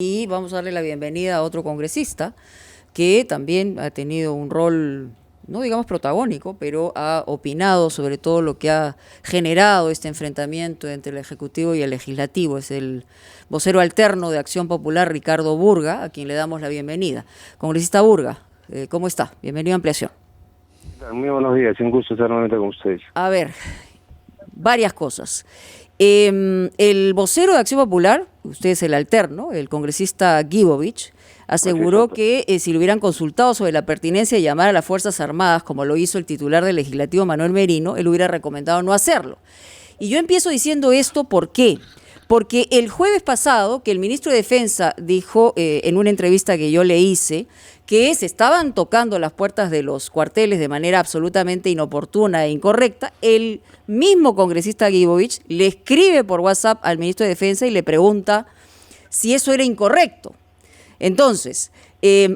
Y vamos a darle la bienvenida a otro congresista que también ha tenido un rol, no digamos protagónico, pero ha opinado sobre todo lo que ha generado este enfrentamiento entre el Ejecutivo y el Legislativo. Es el vocero alterno de Acción Popular, Ricardo Burga, a quien le damos la bienvenida. Congresista Burga, ¿cómo está? Bienvenido a Ampliación. Muy buenos días, un gusto estar nuevamente con ustedes. A ver, varias cosas. El vocero de Acción Popular, usted es el alterno, el congresista Guibovich, aseguró que si le hubieran consultado sobre la pertinencia de llamar a las Fuerzas Armadas, como lo hizo el titular del Legislativo Manuel Merino, él hubiera recomendado no hacerlo. Y yo empiezo diciendo esto, ¿por qué? Porque el jueves pasado, que el ministro de Defensa dijo en una entrevista que yo le hice, que se estaban tocando las puertas de los cuarteles de manera absolutamente inoportuna e incorrecta, el mismo congresista Guibovich le escribe por WhatsApp al ministro de Defensa y le pregunta si eso era incorrecto. Entonces,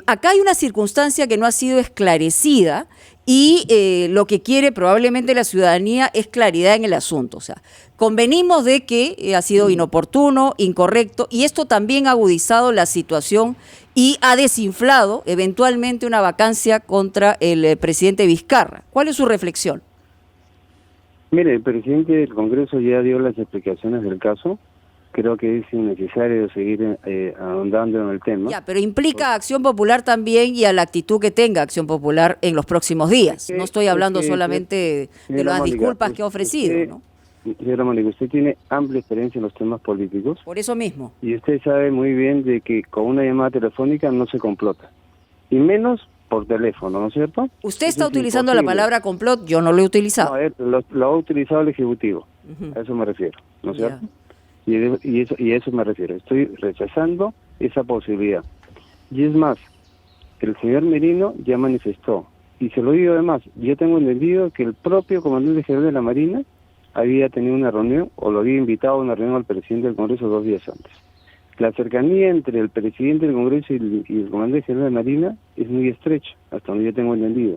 acá hay una circunstancia que no ha sido esclarecida y lo que quiere probablemente la ciudadanía es claridad en el asunto. O sea, convenimos de que ha sido inoportuno, incorrecto, y esto también ha agudizado la situación y ha desinflado eventualmente una vacancia contra el presidente Vizcarra. ¿Cuál es su reflexión? Mire, el presidente del Congreso ya dio las explicaciones del caso. Creo que es innecesario seguir ahondando en el tema. Ya, pero implica a Acción Popular también y a la actitud que tenga Acción Popular en los próximos días. No estoy hablando solamente de las disculpas que ha ofrecido, ¿no? Señora Mónica, usted tiene amplia experiencia en los temas políticos. Por eso mismo. Y usted sabe muy bien de que con una llamada telefónica no se complota. Y menos por teléfono, ¿no es cierto? Usted está utilizando la palabra complot, yo no lo he utilizado. No, lo ha utilizado el Ejecutivo, a eso me refiero, ¿no es cierto? Y a eso me refiero, estoy rechazando esa posibilidad. Y es más, el señor Merino ya manifestó, y se lo digo además, yo tengo entendido que el propio comandante general de la Marina había tenido una reunión, o lo había invitado a una reunión al presidente del Congreso 2 días antes. La cercanía entre el presidente del Congreso y el comandante general de la Marina es muy estrecha, hasta donde yo tengo entendido.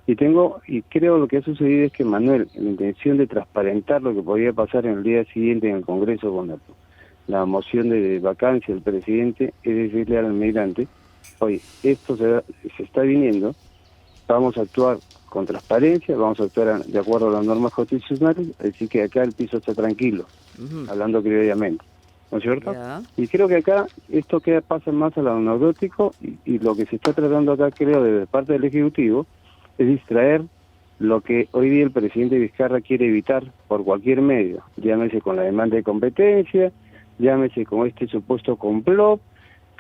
Y creo lo que ha sucedido es que Manuel, en la intención de transparentar lo que podía pasar en el día siguiente en el Congreso con la moción de vacancia del presidente, es decirle al almirante, oye, esto se está viniendo, vamos a actuar con transparencia, vamos a actuar de acuerdo a las normas constitucionales, así que acá el piso está tranquilo, hablando criolladamente, ¿no es cierto? Y creo que acá esto pasa más a lo anecdótico y lo que se está tratando acá, creo, desde parte del Ejecutivo, es distraer lo que hoy día el presidente Vizcarra quiere evitar por cualquier medio, llámese con la demanda de competencia, llámese con este supuesto complot,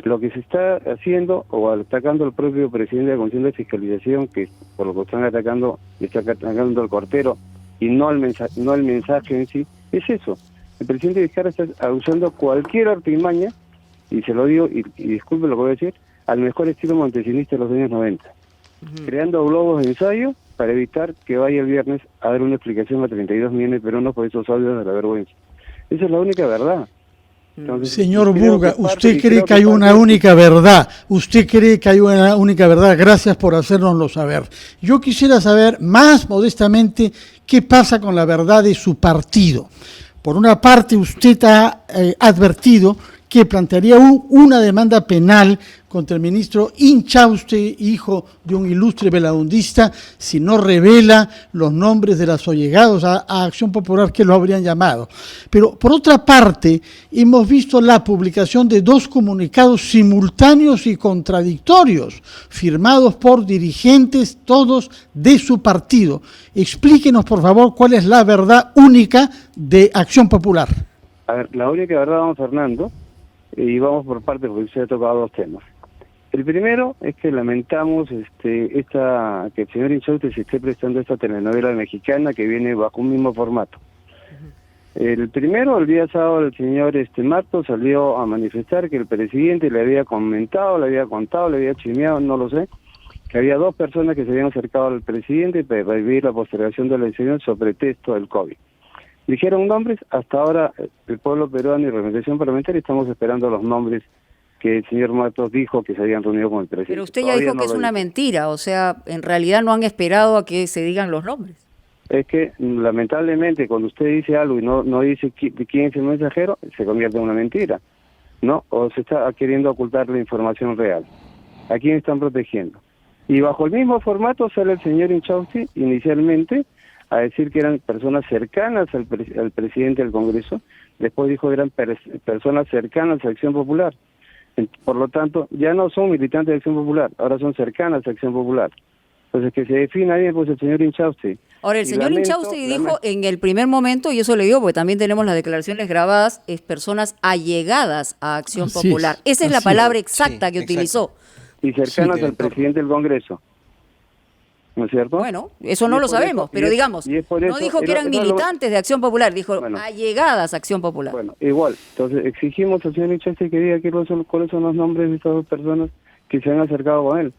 lo que se está haciendo o atacando al propio presidente de la Comisión de Fiscalización, que por lo que están atacando, le están atacando al cortero y no al mensaje en sí, es eso. El presidente Vizcarra está usando cualquier artimaña, y se lo digo, y disculpe lo que voy a decir, al mejor estilo montesinista de los años 90. Creando globos de ensayo para evitar que vaya el viernes a dar una explicación a 32 millones de peruanos por esos audios de la vergüenza. Esa es la única verdad. Entonces, señor Burga, ¿usted cree que hay una única verdad? ¿Usted cree que hay una única verdad? Gracias por hacérnoslo saber. Yo quisiera saber más modestamente qué pasa con la verdad de su partido. Por una parte, usted ha advertido que plantearía una demanda penal contra el ministro Inchauste, hijo de un ilustre velaundista, si no revela los nombres de los allegados a Acción Popular que lo habrían llamado. Pero por otra parte, hemos visto la publicación de 2 comunicados simultáneos y contradictorios, firmados por dirigentes todos de su partido. Explíquenos, por favor, cuál es la verdad única de Acción Popular. A ver, la única verdad, don Fernando, y vamos por partes porque usted ha tocado 2 temas. El primero es que lamentamos que el señor Inchauste se esté prestando esta telenovela mexicana que viene bajo un mismo formato. El primero, el día sábado, el señor Martos salió a manifestar que el presidente le había comentado, le había contado, le había chismeado, no lo sé, que había 2 personas que se habían acercado al presidente para pedir la postergación de la elección sobre pretexto del COVID. Dijeron nombres, hasta ahora el pueblo peruano y representación parlamentaria estamos esperando los nombres que el señor Matos dijo que se habían reunido con el presidente. Pero usted ya dijo que es una mentira, o sea, en realidad no han esperado a que se digan los nombres. Es que lamentablemente cuando usted dice algo y no dice quién es el mensajero, se convierte en una mentira. ¿no? O se está queriendo ocultar la información real. ¿A quién están protegiendo? Y bajo el mismo formato sale el señor Inchausti inicialmente a decir que eran personas cercanas al presidente del Congreso, después dijo que eran personas cercanas a Acción Popular. Por lo tanto, ya no son militantes de Acción Popular, ahora son cercanas a Acción Popular. Entonces, que se defina bien pues el señor Inchausti. Ahora, el señor Inchausti dijo en el primer momento, y eso le digo porque también tenemos las declaraciones grabadas, es personas allegadas a Acción Popular. Esa es la palabra exacta que utilizó. Y cercanas al presidente del Congreso. ¿No es cierto? Bueno, eso no lo sabemos, pero digamos, no dijo que eran militantes de Acción Popular, dijo allegadas a Acción Popular. Bueno, igual, entonces exigimos al señor Inchausti que diga cuáles son los nombres de estas dos personas que se han acercado a él.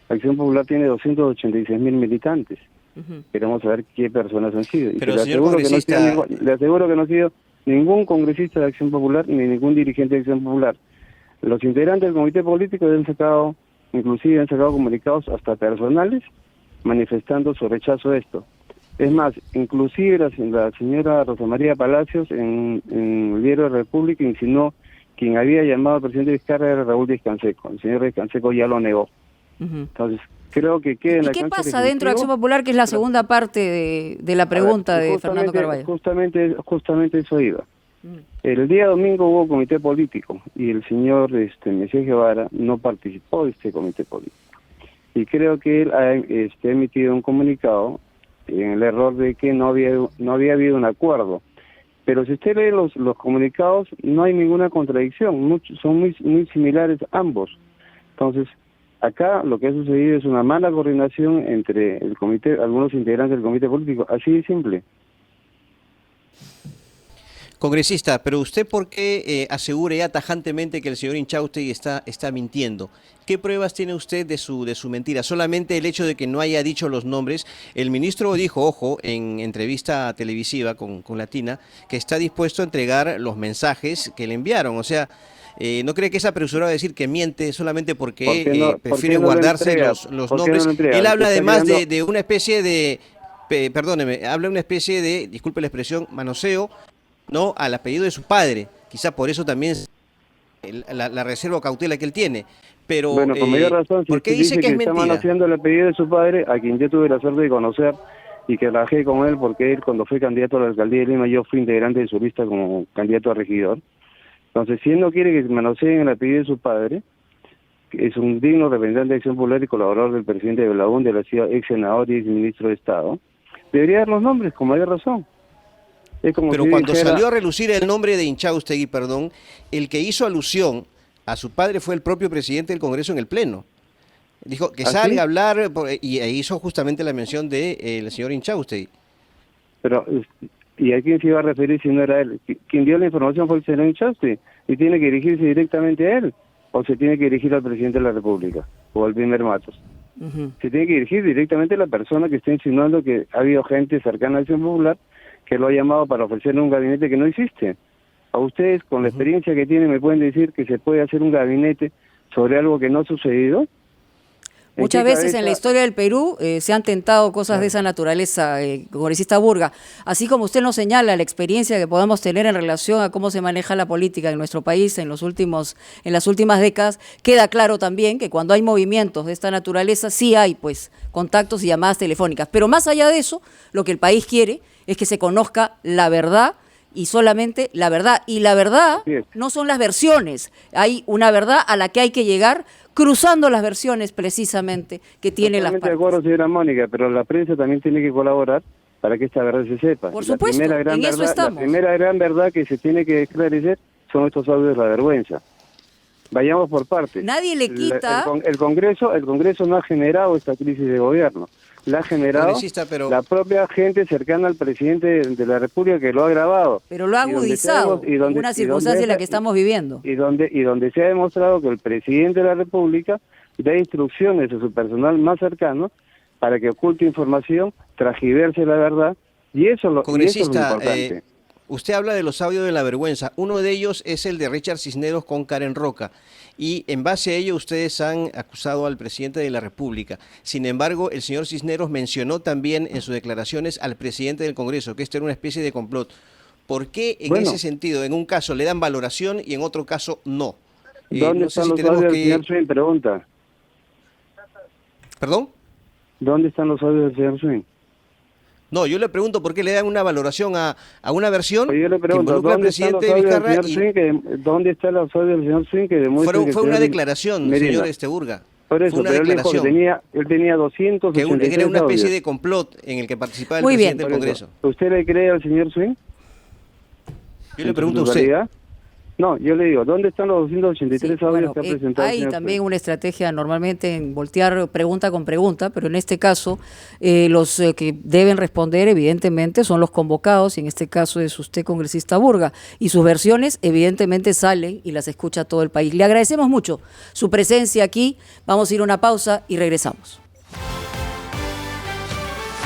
Acción Popular tiene 286.000 militantes. Queremos saber qué personas han sido. Pero le aseguro que no ha sido ningún congresista de Acción Popular ni ningún dirigente de Acción Popular. Los integrantes del comité político han sacado comunicados hasta personales manifestando su rechazo a esto. Es más, inclusive la señora Rosa María Palacios en el diario de República insinuó quien había llamado al presidente Vizcarra era Raúl Díaz Canseco. El señor Díaz Canseco ya lo negó. Entonces, creo que queda en la cancha. ¿Y qué pasa dentro de Acción Popular, que es la segunda parte de la pregunta de Fernando Carvalho? Justamente eso iba. El día domingo hubo comité político y el señor Mesías Guevara no participó de este comité político. Y creo que él ha emitido un comunicado en el error de que no había habido un acuerdo. Pero si usted lee los comunicados, no hay ninguna contradicción, son muy similares ambos. Entonces, acá lo que ha sucedido es una mala coordinación entre el comité, algunos integrantes del comité político, así de simple. Congresista, pero usted ¿por qué asegura ya tajantemente que el señor Inchausti está mintiendo? ¿Qué pruebas tiene usted de su mentira? Solamente el hecho de que no haya dicho los nombres. El ministro dijo, ojo, en entrevista televisiva con Latina, que está dispuesto a entregar los mensajes que le enviaron. O sea, ¿no cree que es apresurado decir que miente solamente porque prefiere guardarse los nombres? Él habla además de una especie de, habla una especie de, disculpe la expresión, manoseo, no al apellido de su padre. Quizá por eso también la reserva o cautela que él tiene. Pero, bueno, con mayor razón, ¿por qué dice que es mentira? Está manoseando el apellido de su padre, a quien yo tuve la suerte de conocer y que trabajé con él, porque él cuando fue candidato a la alcaldía de Lima, yo fui integrante de su lista como candidato a regidor. Entonces, si él no quiere que manoseen el apellido de su padre, que es un digno representante de Acción Popular y colaborador del presidente de Belaún, de la ciudad, ex senador y ex ministro de Estado, debería dar los nombres, con mayor razón. Pero si cuando salió a relucir el nombre de Inchaustegui, el que hizo alusión a su padre fue el propio presidente del Congreso en el Pleno. Dijo que salga a hablar y hizo justamente la mención del señor Inchaustegui. Pero, ¿y a quién se iba a referir si no era él? Quien dio la información fue el señor Inchausti y tiene que dirigirse directamente a él, o se tiene que dirigir al presidente de la República o al primer Matos. Se tiene que dirigir directamente a la persona que está insinuando que ha habido gente cercana a Acción Popular que lo ha llamado para ofrecerle un gabinete que no existe. A ustedes, con la experiencia que tienen, me pueden decir que se puede hacer un gabinete sobre algo que no ha sucedido. Muchas veces en la historia del Perú se han tentado cosas de esa naturaleza, congresista Burga. Así como usted nos señala la experiencia que podamos tener en relación a cómo se maneja la política en nuestro país en las últimas décadas, queda claro también que cuando hay movimientos de esta naturaleza sí hay pues contactos y llamadas telefónicas. Pero más allá de eso, lo que el país quiere es que se conozca la verdad y solamente la verdad. Y la verdad no son las versiones, hay una verdad a la que hay que llegar cruzando las versiones precisamente que tiene las partes. De acuerdo, señora Mónica, pero la prensa también tiene que colaborar para que esta verdad se sepa. Por supuesto, en eso estamos. La primera gran verdad que se tiene que esclarecer son estos audios de la vergüenza. Vayamos por partes. Nadie le quita... El Congreso no ha generado esta crisis de gobierno. La ha generado la propia gente cercana al presidente de la República, que lo ha agravado. Pero lo ha agudizado en una circunstancia en la que estamos viviendo. Y donde se ha demostrado que el presidente de la República da instrucciones a su personal más cercano para que oculte información, transgiverse la verdad, y eso es lo importante. Usted habla de los audios de la vergüenza. Uno de ellos es el de Richard Cisneros con Karen Roca. Y en base a ello ustedes han acusado al presidente de la República. Sin embargo, el señor Cisneros mencionó también en sus declaraciones al presidente del Congreso, que esto era una especie de complot. ¿Por qué en Bueno. ese sentido, en un caso le dan valoración y en otro caso no? ¿Dónde no sé están si los tenemos audios que... del señor Swing? Pregunta. ¿Perdón? ¿Dónde están los audios del señor Swing? No, yo le pregunto por qué le dan una valoración a una versión Pues yo le que pregunto, involucra al ¿dónde están los presidente audios del Vizcarra señor y Swing? ¿Dónde están los audios del señor Swing que demuestran que el fue una señor declaración, Merino? señor Burga. Por eso, Fue una pero él dijo que declaración. él tenía Que 283 era una especie audios. de complot en el que participaba el Muy bien. presidente del Por eso, Congreso. ¿usted le cree al señor Swing? Yo le pregunto a usted. ¿Totalidad? No, yo le digo, ¿dónde están los 283 Sí, audios bueno, que ha presentado el hay señor también Swing? una estrategia normalmente en voltear pregunta con pregunta, pero en este caso los que deben responder evidentemente son los convocados, y en este caso es usted, congresista Burga, y sus versiones evidentemente salen y las escucha todo el país. Le agradecemos mucho su presencia aquí, vamos a ir a una pausa y regresamos.